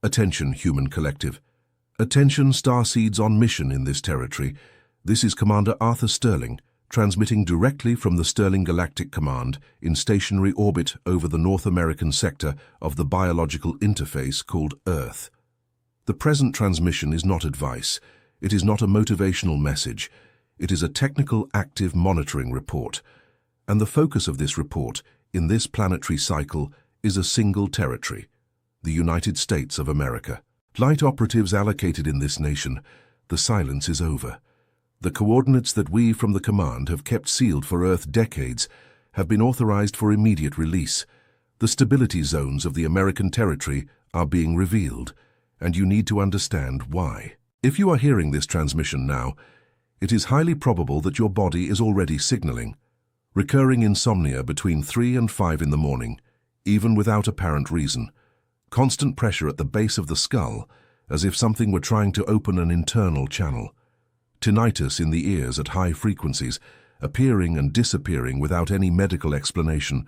Attention, human collective. Attention, starseeds on mission in this territory. This is Commander Arthur Sterling, transmitting directly from the Sterling Galactic Command in stationary orbit over the North American sector of the biological interface called Earth. The present transmission is not advice. It is not a motivational message. It is a technical active monitoring report. And the focus of this report, in this planetary cycle, is a single territory, the United States of America. Flight operatives allocated in this nation, the silence is over. The coordinates that we from the command have kept sealed for Earth decades have been authorized for immediate release. The stability zones of the American territory are being revealed, and you need to understand why. If you are hearing this transmission now, it is highly probable that your body is already signaling. Recurring insomnia between 3 and 5 in the morning, even without apparent reason. Constant pressure at the base of the skull, as if something were trying to open an internal channel. Tinnitus in the ears at high frequencies, appearing and disappearing without any medical explanation.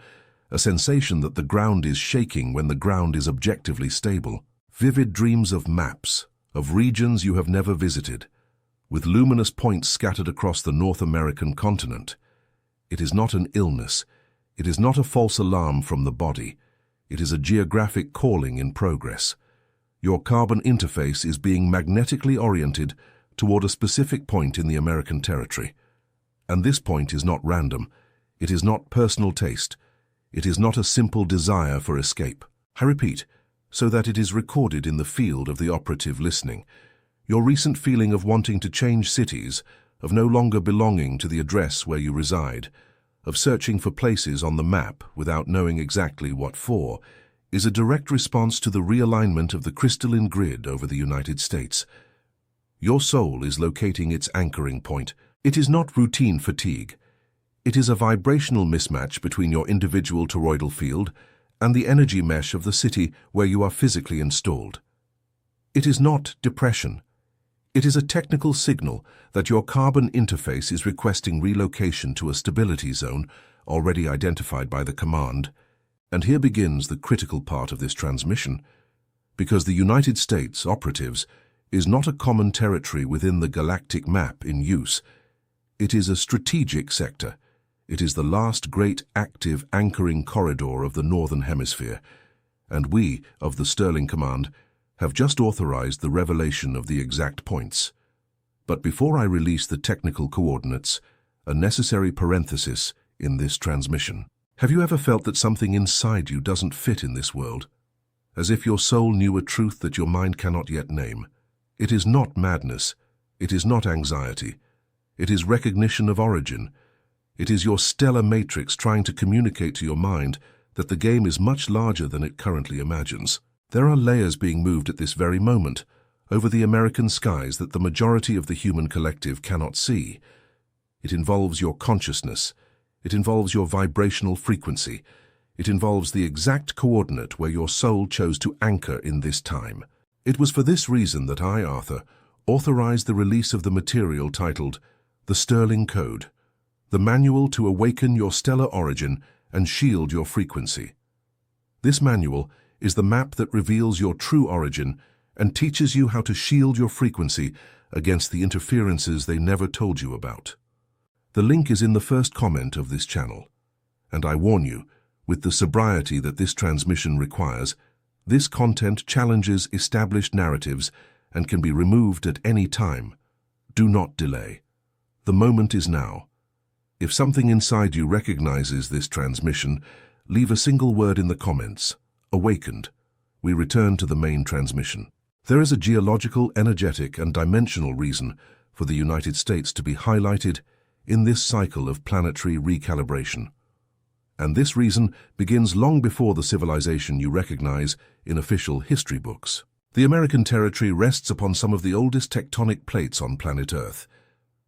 A sensation that the ground is shaking when the ground is objectively stable. Vivid dreams of maps, of regions you have never visited, with luminous points scattered across the North American continent. It is not an illness. It is not a false alarm from the body. It is a geographic calling in progress. Your carbon interface is being magnetically oriented toward a specific point in the American territory. And this point is not random. It is not personal taste. It is not a simple desire for escape. I repeat, so that it is recorded in the field of the operative listening. Your recent feeling of wanting to change cities, of no longer belonging to the address where you reside, of searching for places on the map without knowing exactly what for, is a direct response to the realignment of the crystalline grid over the United States. Your soul is locating its anchoring point. It is not routine fatigue. It is a vibrational mismatch between your individual toroidal field and the energy mesh of the city where you are physically installed. It is not depression. It is a technical signal that your carbon interface is requesting relocation to a stability zone already identified by the command. And here begins the critical part of this transmission, because the United States operatives is not a common territory within the galactic map in use. It is a strategic sector. It is the last great active anchoring corridor of the Northern Hemisphere, and we, of the Sterling Command, have just authorized the revelation of the exact points. But before I release the technical coordinates, a necessary parenthesis in this transmission. Have you ever felt that something inside you doesn't fit in this world? As if your soul knew a truth that your mind cannot yet name. It is not madness. It is not anxiety. It is recognition of origin. It is your stellar matrix trying to communicate to your mind that the game is much larger than it currently imagines. There are layers being moved at this very moment over the American skies that the majority of the human collective cannot see. It involves your consciousness. It involves your vibrational frequency. It involves the exact coordinate where your soul chose to anchor in this time. It was for this reason that I, Arthur, authorized the release of the material titled The Sterling Code, the manual to awaken your stellar origin and shield your frequency. This manual is the map that reveals your true origin and teaches you how to shield your frequency against the interferences they never told you about. The link is in the first comment of this channel, and I warn you, with the sobriety that this transmission requires, this content challenges established narratives and can be removed at any time. Do not delay. The moment is now. If something inside you recognizes this transmission, leave a single word in the comments. Awakened. We return to the main transmission. There is a geological, energetic, and dimensional reason for the United States to be highlighted in this cycle of planetary recalibration. And this reason begins long before the civilization you recognize in official history books. The American territory rests upon some of the oldest tectonic plates on planet Earth.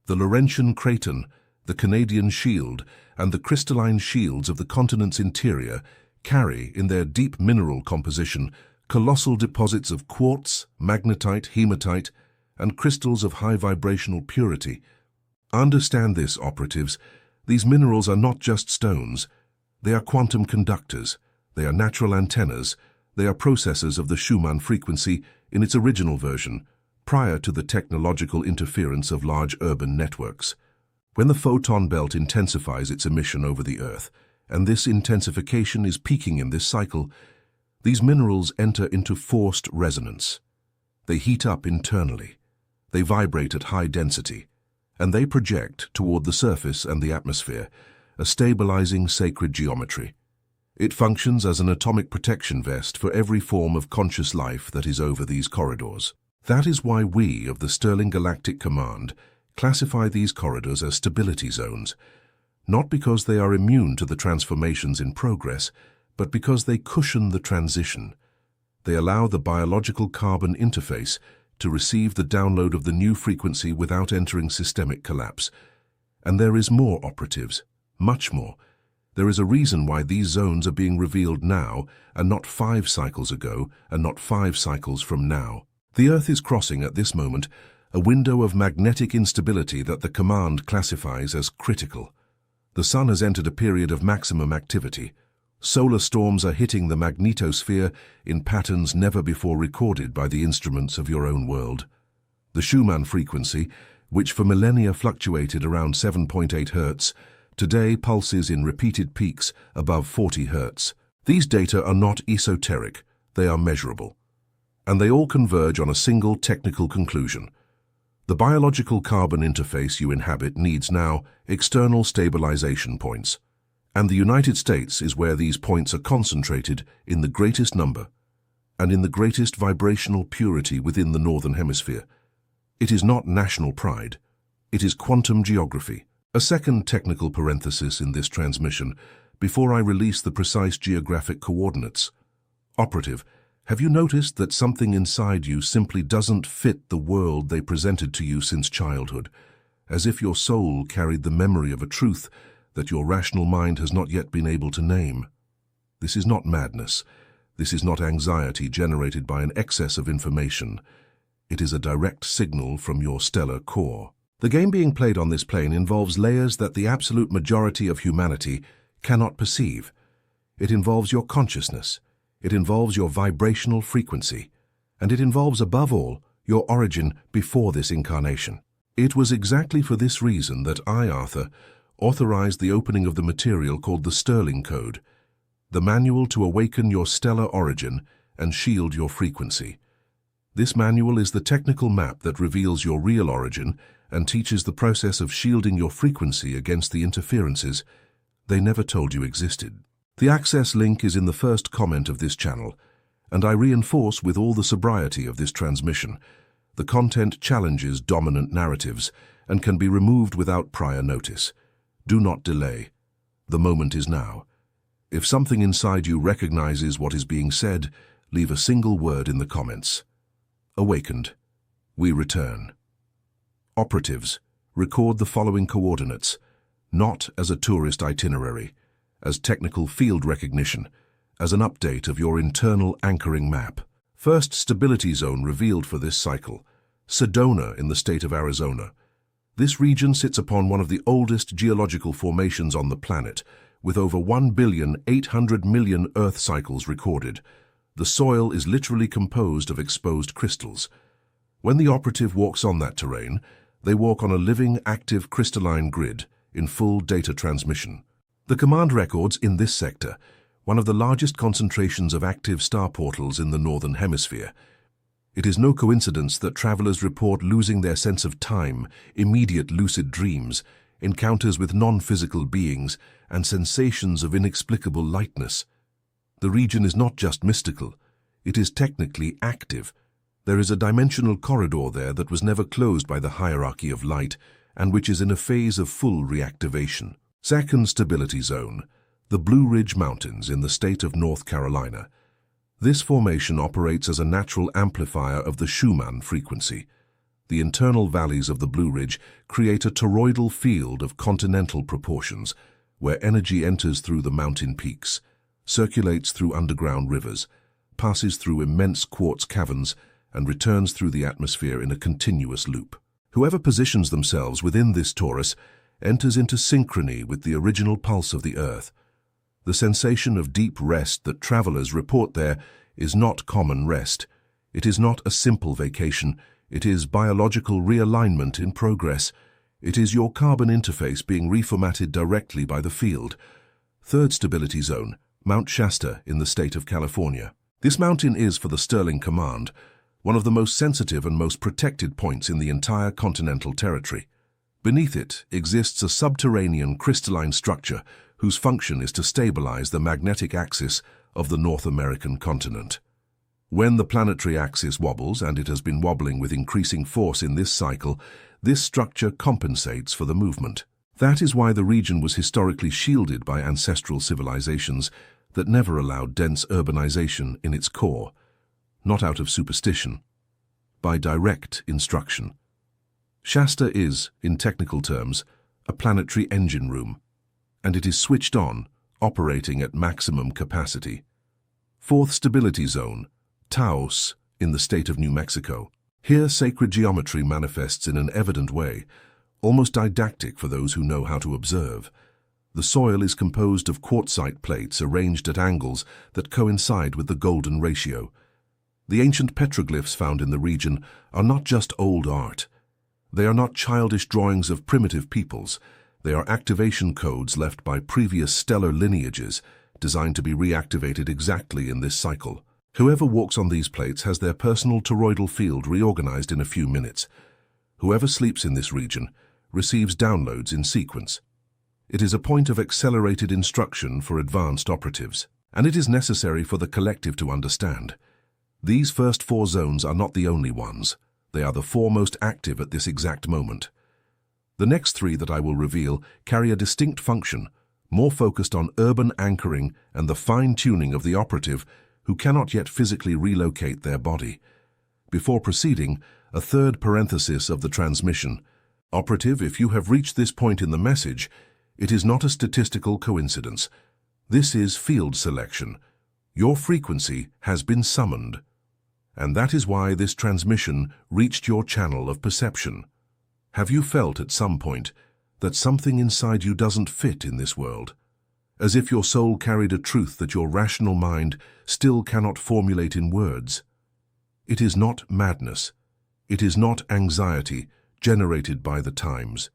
The Laurentian Craton, the Canadian Shield, and the crystalline shields of the continent's interior carry, in their deep mineral composition, colossal deposits of quartz, magnetite, hematite, and crystals of high vibrational purity. Understand this, operatives. These minerals are not just stones. They are quantum conductors. They are natural antennas. They are processors of the Schumann frequency in its original version, prior to the technological interference of large urban networks. When the photon belt intensifies its emission over the Earth, and this intensification is peaking in this cycle, these minerals enter into forced resonance. They heat up internally. They vibrate at high density, and they project toward the surface and the atmosphere a stabilizing sacred geometry. It functions as an atomic protection vest for every form of conscious life that is over these corridors. That is why we of the Sterling Galactic Command classify these corridors as stability zones, not because they are immune to the transformations in progress, but because they cushion the transition. They allow the biological carbon interface to receive the download of the new frequency without entering systemic collapse. And there is more, operatives, much more. There is a reason why these zones are being revealed now and not 5 cycles ago and not 5 cycles from now. The Earth is crossing at this moment a window of magnetic instability that the Command classifies as critical. The Sun has entered a period of maximum activity. Solar storms are hitting the magnetosphere in patterns never before recorded by the instruments of your own world. The Schumann frequency, which for millennia fluctuated around 7.8 Hz, today pulses in repeated peaks above 40 Hz. These data are not esoteric, they are measurable. And they all converge on a single technical conclusion. The biological carbon interface you inhabit needs now external stabilization points. And the United States is where these points are concentrated in the greatest number and in the greatest vibrational purity within the Northern Hemisphere. It is not national pride. It is quantum geography. A second technical parenthesis in this transmission before I release the precise geographic coordinates. Operative, have you noticed that something inside you simply doesn't fit the world they presented to you since childhood, as if your soul carried the memory of a truth that your rational mind has not yet been able to name? This is not madness. This is not anxiety generated by an excess of information. It is a direct signal from your stellar core. The game being played on this plane involves layers that the absolute majority of humanity cannot perceive. It involves your consciousness. It involves your vibrational frequency. And it involves, above all, your origin before this incarnation. It was exactly for this reason that I, Arthur, authorized the opening of the material called the Sterling Code, the manual to awaken your stellar origin and shield your frequency. This manual is the technical map that reveals your real origin and teaches the process of shielding your frequency against the interferences they never told you existed. The access link is in the first comment of this channel, and I reinforce with all the sobriety of this transmission. The content challenges dominant narratives and can be removed without prior notice. Do not delay. The moment is now. If something inside you recognizes what is being said, leave a single word in the comments. Awakened. We return. Operatives, record the following coordinates, not as a tourist itinerary, as technical field recognition, as an update of your internal anchoring map. First stability zone revealed for this cycle, Sedona in the state of Arizona. This region sits upon one of the oldest geological formations on the planet, with over 1,800,000,000 Earth cycles recorded. The soil is literally composed of exposed crystals. When the operative walks on that terrain, they walk on a living, active crystalline grid in full data transmission. The command records in this sector one of the largest concentrations of active star portals in the Northern Hemisphere. It is no coincidence that travelers report losing their sense of time, immediate lucid dreams, encounters with non-physical beings, and sensations of inexplicable lightness. The region is not just mystical, it is technically active. There is a dimensional corridor there that was never closed by the hierarchy of light, and which is in a phase of full reactivation. Second stability zone, the Blue Ridge Mountains in the state of North Carolina. This formation operates as a natural amplifier of the Schumann frequency. The internal valleys of the Blue Ridge create a toroidal field of continental proportions, where energy enters through the mountain peaks, circulates through underground rivers, passes through immense quartz caverns, and returns through the atmosphere in a continuous loop. Whoever positions themselves within this torus enters into synchrony with the original pulse of the Earth. The sensation of deep rest that travelers report there is not common rest. It is not a simple vacation. It is biological realignment in progress. It is your carbon interface being reformatted directly by the field. Third stability zone, Mount Shasta in the state of California. This mountain is, for the Sterling Command, one of the most sensitive and most protected points in the entire continental territory. Beneath it exists a subterranean crystalline structure whose function is to stabilize the magnetic axis of the North American continent. When the planetary axis wobbles, and it has been wobbling with increasing force in this cycle, this structure compensates for the movement. That is why the region was historically shielded by ancestral civilizations that never allowed dense urbanization in its core, not out of superstition, by direct instruction. Shasta is, in technical terms, a planetary engine room, and it is switched on, operating at maximum capacity. Fourth stability zone, Taos, in the state of New Mexico. Here sacred geometry manifests in an evident way, almost didactic for those who know how to observe. The soil is composed of quartzite plates arranged at angles that coincide with the golden ratio. The ancient petroglyphs found in the region are not just old art. They are not childish drawings of primitive peoples. They are activation codes left by previous stellar lineages, designed to be reactivated exactly in this cycle. Whoever walks on these plates has their personal toroidal field reorganized in a few minutes. Whoever sleeps in this region receives downloads in sequence. It is a point of accelerated instruction for advanced operatives, and it is necessary for the collective to understand. These first four zones are not the only ones. They are the four most active at this exact moment. The next three that I will reveal carry a distinct function, more focused on urban anchoring and the fine-tuning of the operative who cannot yet physically relocate their body. Before proceeding, a third parenthesis of the transmission. Operative, if you have reached this point in the message, it is not a statistical coincidence. This is field selection. Your frequency has been summoned. And that is why this transmission reached your channel of perception. Have you felt at some point that something inside you doesn't fit in this world? As if your soul carried a truth that your rational mind still cannot formulate in words. It is not madness. It is not anxiety generated by the times.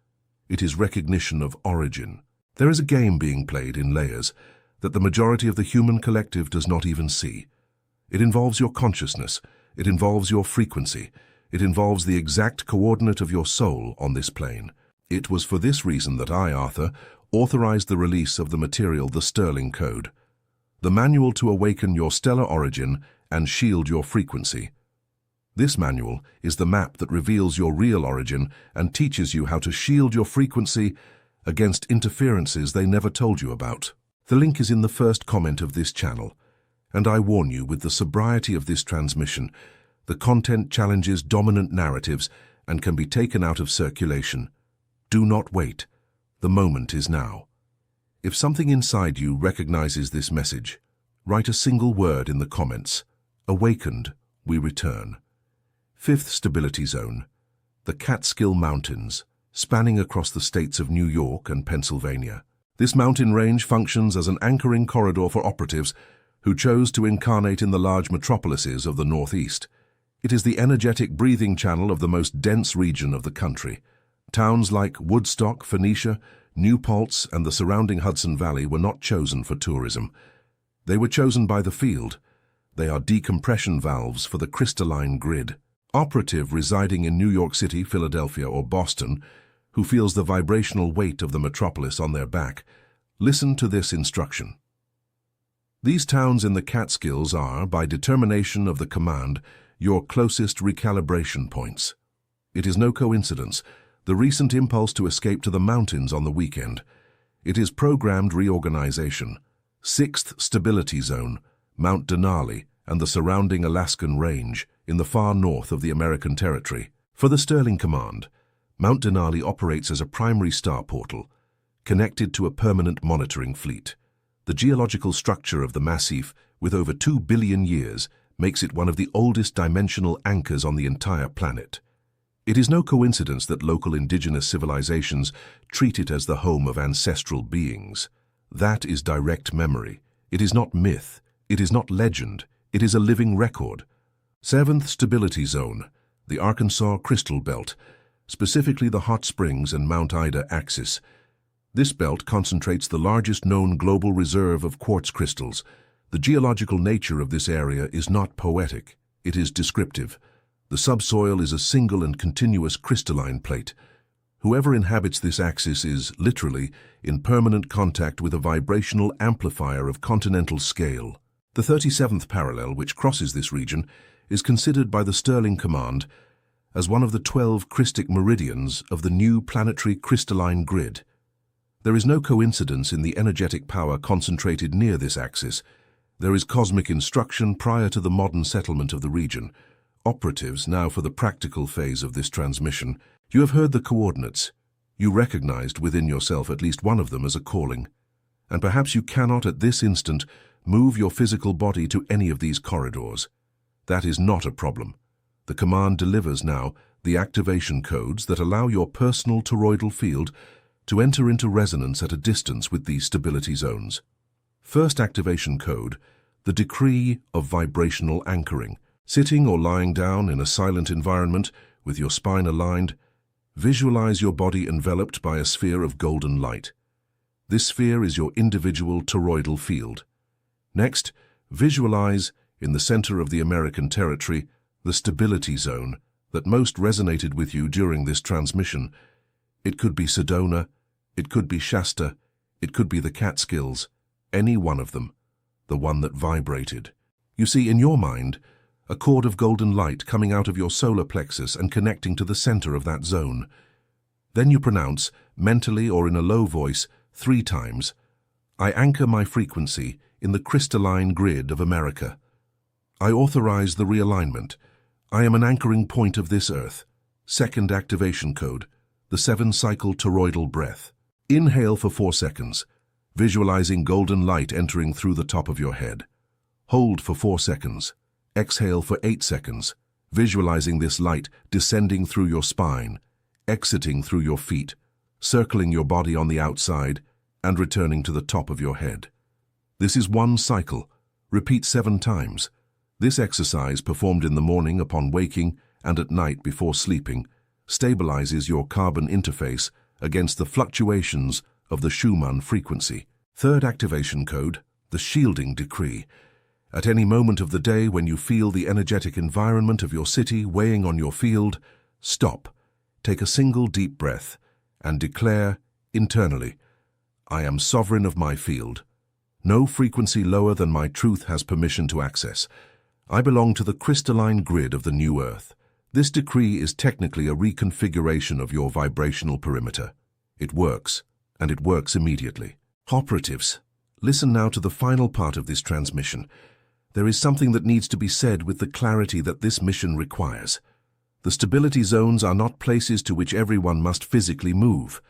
It is recognition of origin. There is a game being played in layers that the majority of the human collective does not even see. It involves your consciousness. It involves your frequency. It involves the exact coordinate of your soul on this plane. It was for this reason that I, Arthur, authorized the release of the material, the Sterling Code, the manual to awaken your stellar origin and shield your frequency. This manual is the map that reveals your real origin and teaches you how to shield your frequency against interferences they never told you about. The link is in the first comment of this channel, and I warn you, with the sobriety of this transmission, the content challenges dominant narratives and can be taken out of circulation. Do not wait. The moment is now. If something inside you recognizes this message, write a single word in the comments. Awakened, we return. Fifth stability zone, the Catskill Mountains, spanning across the states of New York and Pennsylvania. This mountain range functions as an anchoring corridor for operatives who chose to incarnate in the large metropolises of the Northeast. It is the energetic breathing channel of the most dense region of the country. Towns like Woodstock, Phoenicia, New Paltz, and the surrounding Hudson Valley were not chosen for tourism. They were chosen by the field. They are decompression valves for the crystalline grid. Operative residing in New York City, Philadelphia, or Boston, who feels the vibrational weight of the metropolis on their back, listen to this instruction. These towns in the Catskills are, by determination of the command, your closest recalibration points. It is no coincidence, the recent impulse to escape to the mountains on the weekend. It is programmed reorganization. Sixth stability zone, Mount Denali and the surrounding Alaskan range in the far north of the American territory. For the Sterling Command, Mount Denali operates as a primary star portal, connected to a permanent monitoring fleet. The geological structure of the massif, with over 2 billion years, makes it one of the oldest dimensional anchors on the entire planet. It is no coincidence that local indigenous civilizations treat it as the home of ancestral beings. That is direct memory. It is not myth. It is not legend. It is a living record. 7th Stability Zone, the Arkansas Crystal Belt, specifically the Hot Springs and Mount Ida axis. This belt concentrates the largest known global reserve of quartz crystals. The geological nature of this area is not poetic. It is descriptive. The subsoil is a single and continuous crystalline plate. Whoever inhabits this axis is, literally, in permanent contact with a vibrational amplifier of continental scale. The 37th parallel, which crosses this region, is considered by the Sterling Command as one of the 12 crystic meridians of the new planetary crystalline grid. There is no coincidence in the energetic power concentrated near this axis. There is cosmic instruction prior to the modern settlement of the region. Operatives, now for the practical phase of this transmission, you have heard the coordinates. You recognized within yourself at least one of them as a calling. And perhaps you cannot at this instant move your physical body to any of these corridors. That is not a problem. The command delivers now the activation codes that allow your personal toroidal field to enter into resonance at a distance with these stability zones. First activation code, the decree of vibrational anchoring. Sitting or lying down in a silent environment with your spine aligned, visualize your body enveloped by a sphere of golden light. This sphere is your individual toroidal field. Next, visualize, in the center of the American territory, the stability zone that most resonated with you during this transmission. It could be Sedona, it could be Shasta, it could be the Catskills, any one of them, the one that vibrated. You see, in your mind, a cord of golden light coming out of your solar plexus and connecting to the center of that zone. Then you pronounce, mentally or in a low voice, 3 times, I anchor my frequency in the crystalline grid of America. I authorize the realignment. I am an anchoring point of this earth. Second activation code, the 7-cycle toroidal breath. Inhale for 4 seconds, visualizing golden light entering through the top of your head. Hold for 4 seconds. Exhale for 8 seconds, visualizing this light descending through your spine, exiting through your feet, circling your body on the outside, and returning to the top of your head. This is 1 cycle. Repeat 7 times. This exercise, performed in the morning upon waking and at night before sleeping, stabilizes your carbon interface against the fluctuations of the Schumann frequency. Third activation code, the shielding decree. At any moment of the day when you feel the energetic environment of your city weighing on your field, stop, take a single deep breath, and declare internally, I am sovereign of my field. No frequency lower than my truth has permission to access. I belong to the crystalline grid of the new earth. This decree is technically a reconfiguration of your vibrational perimeter. It works, and it works immediately. Operatives, listen now to the final part of this transmission. There is something that needs to be said with the clarity that this mission requires. The stability zones are not places to which everyone must physically move.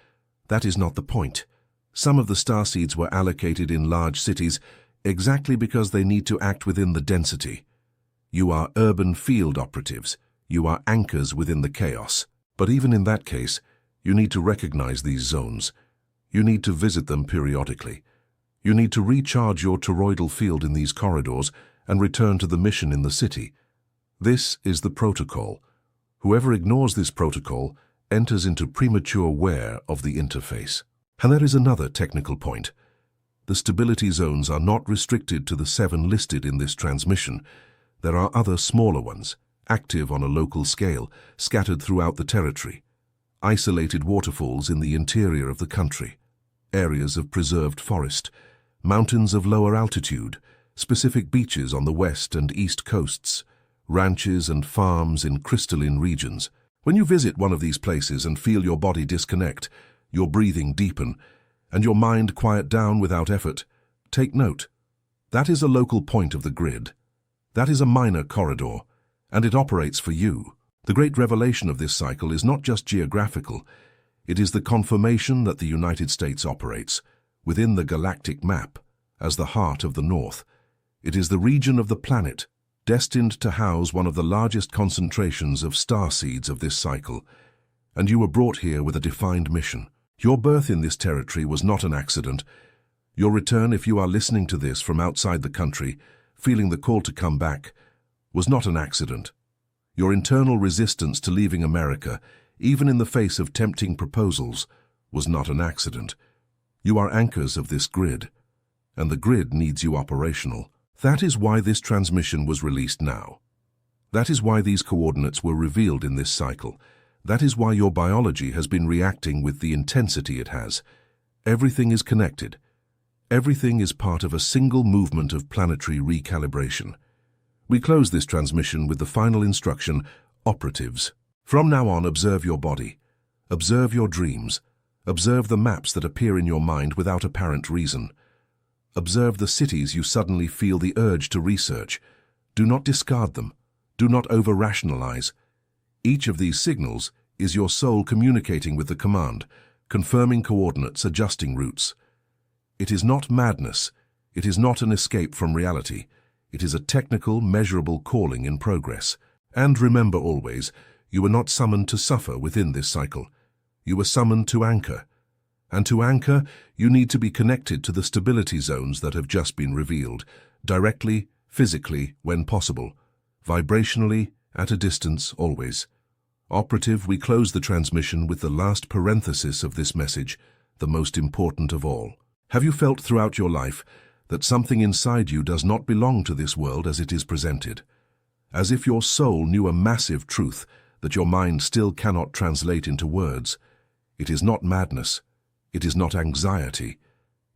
That is not the point. Some of the starseeds were allocated in large cities exactly because they need to act within the density. You are urban field operatives. You are anchors within the chaos. But even in that case, you need to recognize these zones. You need to visit them periodically. You need to recharge your toroidal field in these corridors and return to the mission in the city. This is the protocol. Whoever ignores this protocol enters into premature wear of the interface. And there is another technical point. The stability zones are not restricted to the 7 listed in this transmission. There are other smaller ones, active on a local scale, scattered throughout the territory. Isolated waterfalls in the interior of the country, areas of preserved forest, mountains of lower altitude, specific beaches on the west and east coasts, ranches and farms in crystalline regions. When you visit one of these places and feel your body disconnect, your breathing deepen, and your mind quiet down without effort, take note. That is a local point of the grid. That is a minor corridor, and it operates for you. The great revelation of this cycle is not just geographical. It is the confirmation that the United States operates, within the galactic map, as the heart of the North. It is the region of the planet, destined to house one of the largest concentrations of starseeds of this cycle. And you were brought here with a defined mission. Your birth in this territory was not an accident. Your return, if you are listening to this from outside the country, feeling the call to come back, was not an accident. Your internal resistance to leaving America, even in the face of tempting proposals, was not an accident. You are anchors of this grid, and the grid needs you operational. That is why this transmission was released now. That is why these coordinates were revealed in this cycle. That is why your biology has been reacting with the intensity it has. Everything is connected. Everything is part of a single movement of planetary recalibration. We close this transmission with the final instruction, operatives. From now on, observe your body. Observe your dreams. Observe the maps that appear in your mind without apparent reason. Observe the cities you suddenly feel the urge to research. Do not discard them. Do not over-rationalize. Each of these signals is your soul communicating with the command, confirming coordinates, adjusting routes. It is not madness. It is not an escape from reality. It is a technical, measurable calling in progress. And remember always, you were not summoned to suffer within this cycle. You were summoned to anchor. And to anchor, you need to be connected to the stability zones that have just been revealed, directly, physically, when possible, vibrationally, at a distance, always. Operative, we close the transmission with the last parenthesis of this message, the most important of all. Have you felt throughout your life that something inside you does not belong to this world as it is presented? As if your soul knew a massive truth that your mind still cannot translate into words. It is not madness. It is not anxiety.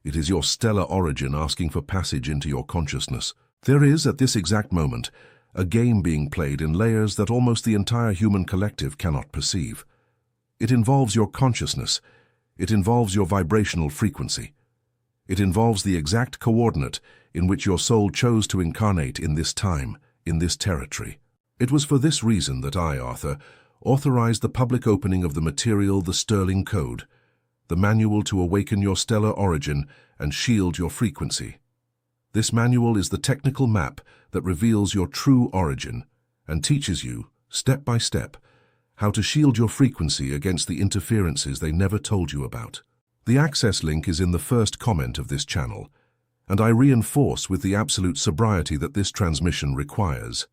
It is your stellar origin asking for passage into your consciousness. There is, at this exact moment, a game being played in layers that almost the entire human collective cannot perceive. It involves your consciousness. It involves your vibrational frequency. It involves the exact coordinate in which your soul chose to incarnate in this time, in this territory. It was for this reason that I, Arthur, authorized the public opening of the material, the Sterling Code, the manual to awaken your stellar origin and shield your frequency. This manual is the technical map that reveals your true origin and teaches you, step by step, how to shield your frequency against the interferences they never told you about. The access link is in the first comment of this channel, and I reinforce with the absolute sobriety that this transmission requires.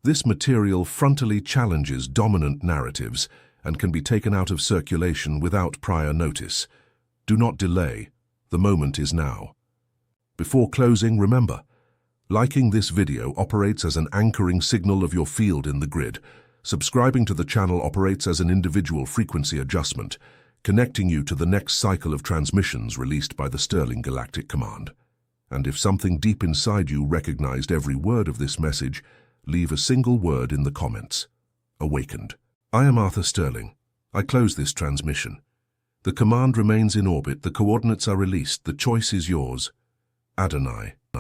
This material frontally challenges dominant narratives and can be taken out of circulation without prior notice. Do not delay. The moment is now. Before closing, remember, liking this video operates as an anchoring signal of your field in the grid. Subscribing to the channel operates as an individual frequency adjustment, connecting you to the next cycle of transmissions released by the Sterling Galactic Command. And if something deep inside you recognized every word of this message, leave a single word in the comments. Awakened. I am Arthur Sterling. I close this transmission. The command remains in orbit, the coordinates are released, the choice is yours. Adonai.